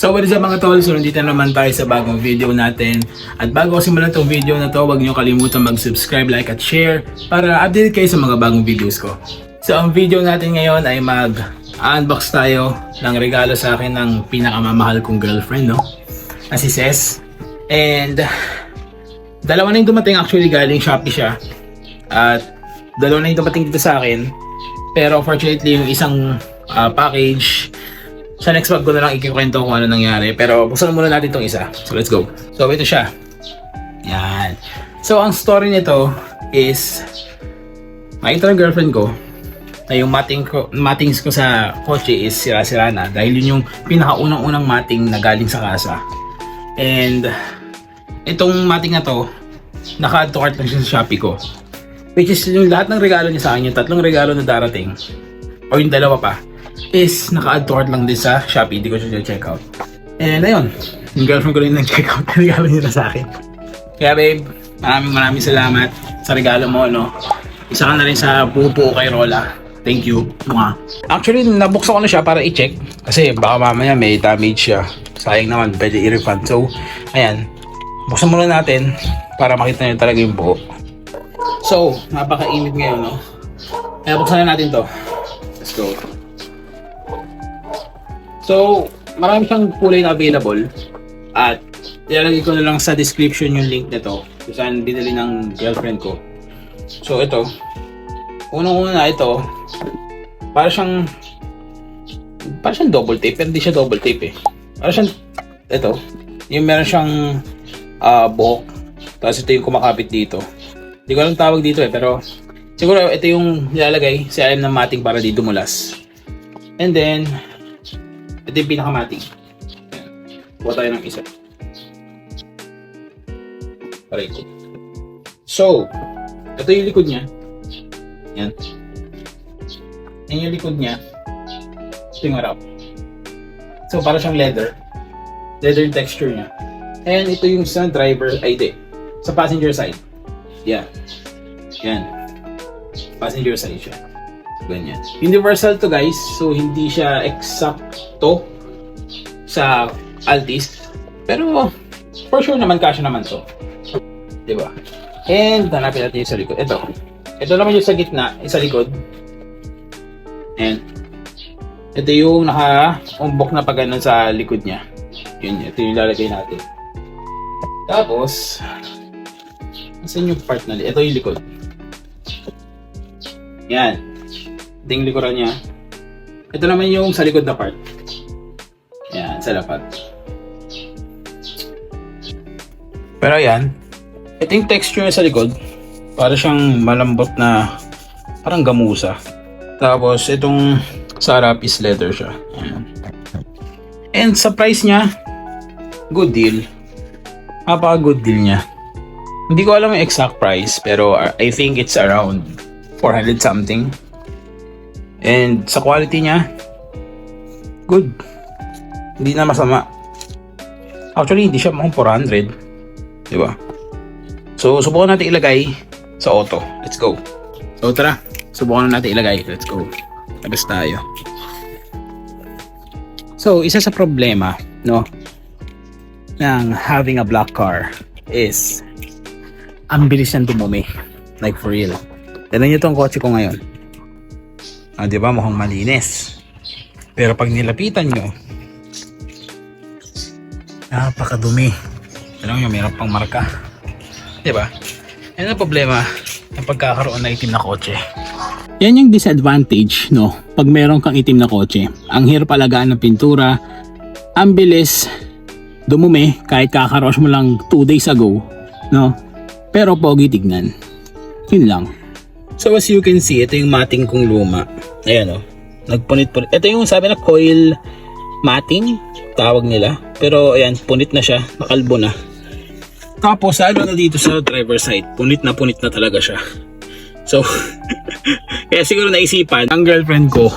So what is up mga tol? So nandito naman tayo sa bagong video natin. At bago ko simulan itong video na to, huwag niyo kalimutan mag-subscribe, like at share para update kayo sa mga bagong videos ko. So ang video natin ngayon ay mag-unbox tayo ng regalo sa akin ng pinakamamahal kong girlfriend, no? Na si Ces. And dalawa na yung dumating, actually galing Shopee siya. At dalawa na yung dumating dito sa akin. Pero fortunately yung isang package, sa next vlog ko na lang ikikwento kung ano nangyari. Pero buksan muna natin itong isa. So let's go. So ito siya. Yan. So ang story nito is, nakita ng girlfriend ko na yung mattings ko sa kotse is sira-sira na. Dahil yun yung pinakaunang-unang matting na galing sa kasa. And itong matting na to, naka-add to cart lang siya sa Shopee ko. Which is yung lahat ng regalo niya sa akin, yung tatlong regalo na darating, o yung dalawa pa, is naka-add to cart lang din sa Shopee. Hindi ko siya check out. And ayun, yung girlfriend ko rin nag-check out na regalo niya sa akin. Kaya babe, maraming salamat sa regalo mo, no? Isa ka na rin sa pupo kay Rola. Thank you. Actually, nabuksan ko na siya para i-check. Kasi baka mamaya may damage siya. Sayang naman, pwede i-refund. So, ayan. Buksan muna natin para makita nyo talaga yung buo. So, napakainit ngayon, no? Kaya buksan na natin to. Let's go. So, marami siyang kulay na available. At ilalagay ko na lang sa description yung link nito kung saan binili ng girlfriend ko. So, ito. Unang-una ito, para siyang double tape, pero hindi siya double tape eh. Para siyang, ito, yung meron siyang buhok. Tapos ito yung kumakapit dito. Hindi ko alam tawag dito eh, pero siguro ito yung nilalagay sa ilalim ng matting para di dumulas. And then, ito yung pinakamating. Buha tayo ng isa. Paray ko. So, ito yung likod niya. Yan. Yan yung likod niya. Ito yung harap. So, para siyang leather. Leather yung texture niya. And ito yung sa driver, ay di. Sa passenger side. Yeah. Yan. Passenger side siya. Ganyan. Universal to guys. So, hindi siya eksakto sa Altis. Pero, for sure naman, kasya naman to. Diba? And, hanapin natin yung sa likod. Ito naman yung sa gitna, sa likod. And, ito yung naka-umbok na pag ganun sa likod niya. Yun, ito yung lalagay natin. Tapos, saan yung part na ito yung likod. Yan. Ito yung likuran niya. Ito naman yung sa likod na part. Yan, sa lapat. Pero yan, ito yung texture niya sa likod. Para siyang malambot na parang gamusa. Tapos itong sa harap is leather siya. Ayan. And sa price niya, good deal. Napaka good deal niya. Hindi ko alam yung exact price, pero I think it's around 400 something. And sa quality niya, good. Hindi na masama. Actually, hindi siya mukhang 400. Diba? So, subukan natin ilagay sa auto. Let's go. So, tara. Subukan natin ilagay. Let's go. Labas tayo. So, isa sa problema, no, ng having a black car is ang bilis niyang dumumi. Like for real. Tignan niyo tong kotse ko ngayon. Di ba? Mukhang malinis. Pero pag nilapitan niyo, napakadumi. Tignan niyo, mayroon pang marka. Di ba? Yan ang problema ng pagkakaroon ng itim na kotse. Yan yung disadvantage, no? Pag meron kang itim na kotse. Ang hirap alagaan ng pintura. Ang bilis dumumi kahit kakarosh mo lang 2 days ago, no? Pero pogi tignan. Yun lang. So as you can see, ito yung matting kong luma. Ayan, oh. Nagpunit-punit. Ito yung sabi na coil matting, tawag nila. Pero ayan, punit na siya. Nakalbo na. Tapos lalo na dito sa driver side, punit na talaga siya. So, kaya siguro naisipan ang girlfriend ko,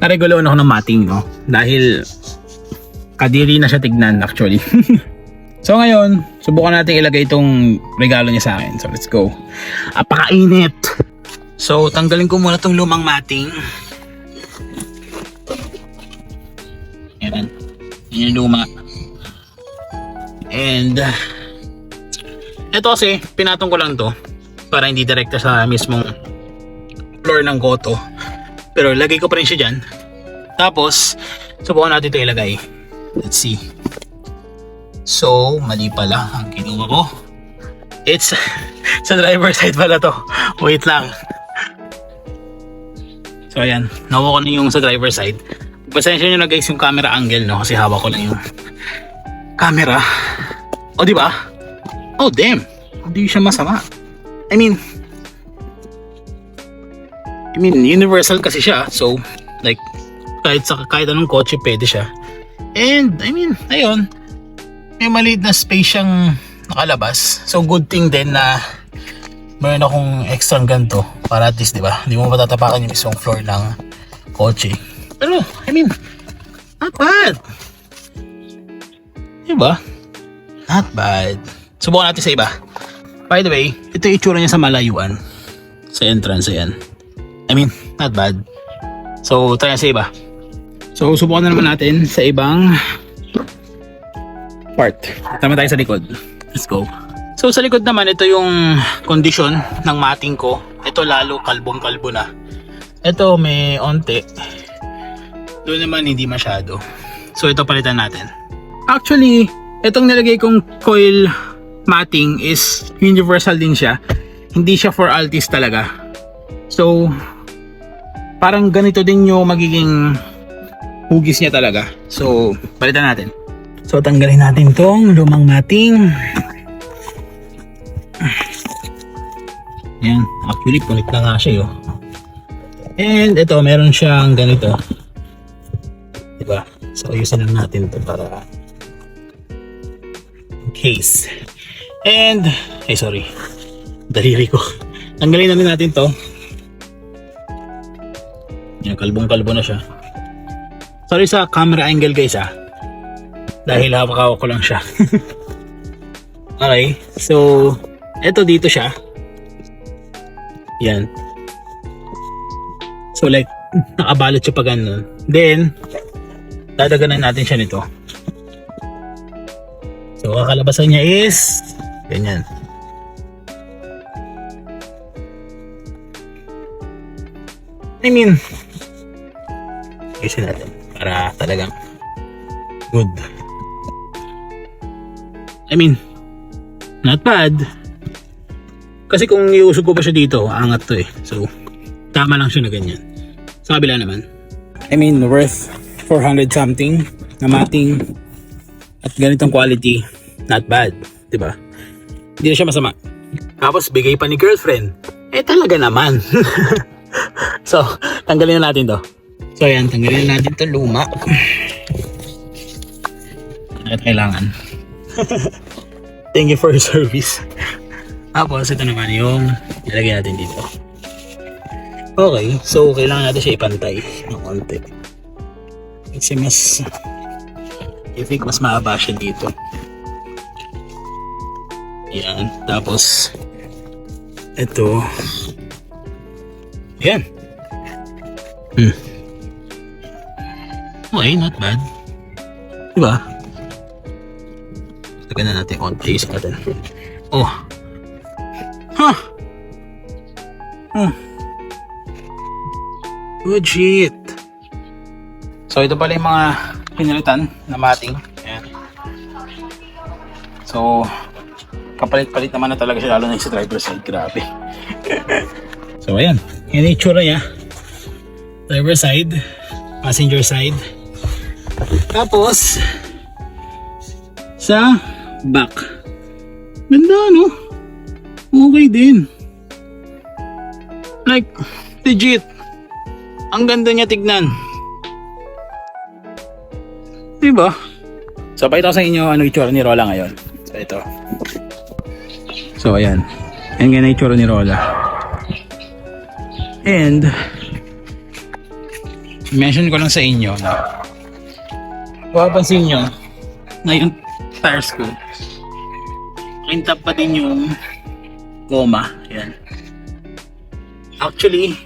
nareguloan ako ng matting, no? Dahil kadiri na siya tignan actually. So ngayon, subukan natin ilagay itong regalo niya sa akin. So let's go. Apakainit. So tanggalin ko muna itong lumang matting. Ayan. Yan yung luma. And ito kasi pinatong ko lang to para hindi direkta sa mismong floor ng koto, pero lagay ko pa rin siya dyan. Tapos subukan natin ito ilagay. Let's see. So mali pala ang kinuha ko. It's sa driver side pala to. Wait lang. So ayan, nakuha ko na yung sa driver side. Pasensya nyo na guys yung camera angle, no, kasi hawak ko lang yung camera. O di ba? Oh damn, hindi siya masama. I mean universal kasi siya. So like kahit anong kotse pwede siya. And I mean ayun, may maliit na space siyang nakalabas. So good thing din na meron akong extra ganito para at least, di ba, hindi mo matatapakan yung mismong floor ng kotse. Pero I mean not bad, di ba? Not bad. Subukan natin sa iba. By the way, ito yung itsura niya sa malayuan, sa entrance. Ayan, I mean not bad. So try sa iba. So subukan na naman natin sa ibang part. Tama tayo sa likod. Let's go. So sa likod naman, ito yung kondisyon ng mating ko. Ito lalo kalbong-kalbo na. Ito may onte. Doon naman hindi masyado. So ito palitan natin. Actually, itong nilagay kong coil mating is universal din siya. Hindi siya for Altis talaga. So parang ganito din yung magiging hugis niya talaga. So palitan natin. So tanggalin natin tong lumang mating. Yan, actually punit na nga siya yun. And ito, meron siyang ganito, diba? So ayusin lang natin ito para in case. And ay sorry, daliri ko. Tanggalin na rin natin to. Yan, kalbong-kalbo na siya. Sorry sa camera angle guys dahil hawak-hawak ko lang siya. Okay, so eto dito siya. Yan. So like nakabalot siya pa ganun. Then dadaganan natin siya nito. So kakalabasan niya is ganyan. I mean ayusin natin para talagang good. I mean not bad. Kasi kung iusog ko pa siya dito, angat to eh. So, tama lang siya na ganyan. Sa kabila naman, I mean, worth 400 something na mating at ganitong quality, not bad. Diba? Hindi na siya masama. Tapos, bigay pa ni girlfriend. Eh, talaga naman. So, tanggalin na natin to. So, ayan, tanggalin na natin to luma. At kailangan. Thank you for your service. Tapos ito naman yung ilagay natin dito. Okay, so kailangan natin siya ipantay ng konti. Kasi I think mas mahaba siya dito. Yan, tapos ito. Yan. Okay, not bad. Diba? Lagyan na natin konti sa natin. Oh. Huh. Good shit. So ito pala yung mga pinalitan na mating. Ayan. So kapalit-palit naman na talaga siya, lalo na yung sa driver side. Grabe. So ayan, yan yung itsura niya. Driver side, passenger side. Tapos sa back, ganda no? Okay din. Like legit, ang ganda niya tignan, diba? So pakita ko sa inyo ano itsura ni Rola ngayon. So ito. So ayan, ayan nga na itsura ni Rola. And mention ko lang sa inyo na mapapansin nyo na yung tires ko kintab pa din yung goma. Ayan. Actually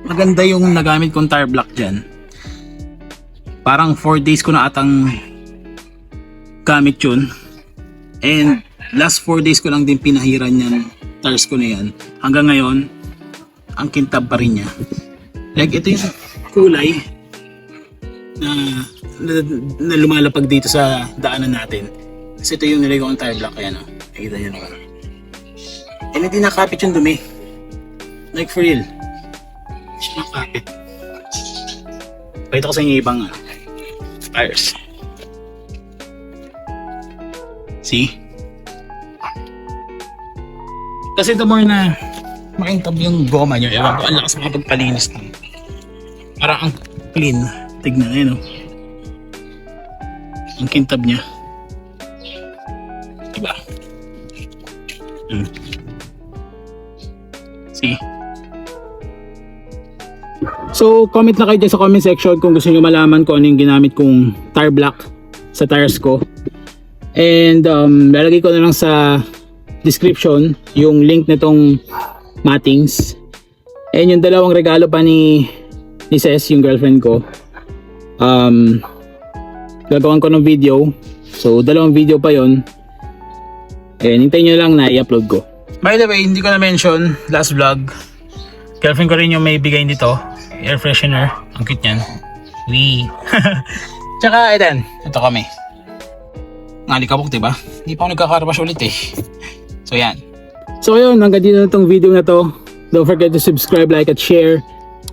maganda yung nagamit kong tire block dyan. Parang 4 days ko na atang gamit yun. And last 4 days ko lang din pinahiran yan, tires ko na yan. Hanggang ngayon, ang kintab pa rin niya. Like ito yung kulay na lumalapag dito sa daanan natin. Kasi ito yung nilagay ko ang tire block. Ayan o, nakikita nyo naman. And hindi nakapit yung dumi. Like for real. Hindi siya nakapit. Pakita ko sa inyo ibang tires. See? Kasi the more na makintab yung goma nyo, ewan ko, ang lakas makapagpalinis ng parang ang clean. Tignan, ayun o. Ang kintab niya. Diba? See? So, comment na kayo dyan sa comment section kung gusto nyo malaman kung ano yung ginamit kong tire block sa tires ko. And lalagay ko na lang sa description yung link nitong mattings. And yung dalawang regalo pa ni Ces, yung girlfriend ko. Gagawin ko ng video. So, dalawang video pa yon. And hintayin nyo lang na i-upload ko. By the way, hindi ko na mention last vlog. Girlfriend ko rin yung may bigay nito. Air freshener. Ang cute niyan. Wee. Tsaka, ito kami. Ngalikabok, diba? Hindi pa ako nagkakarwash ulit eh. So, yan. So, yun. Hanggang dito na itong video na to. Don't forget to subscribe, like, at share.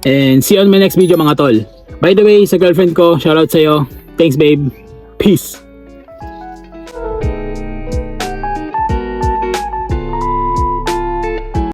And see you on my next video, mga tol. By the way, sa girlfriend ko, shoutout sa'yo. Thanks, babe. Peace.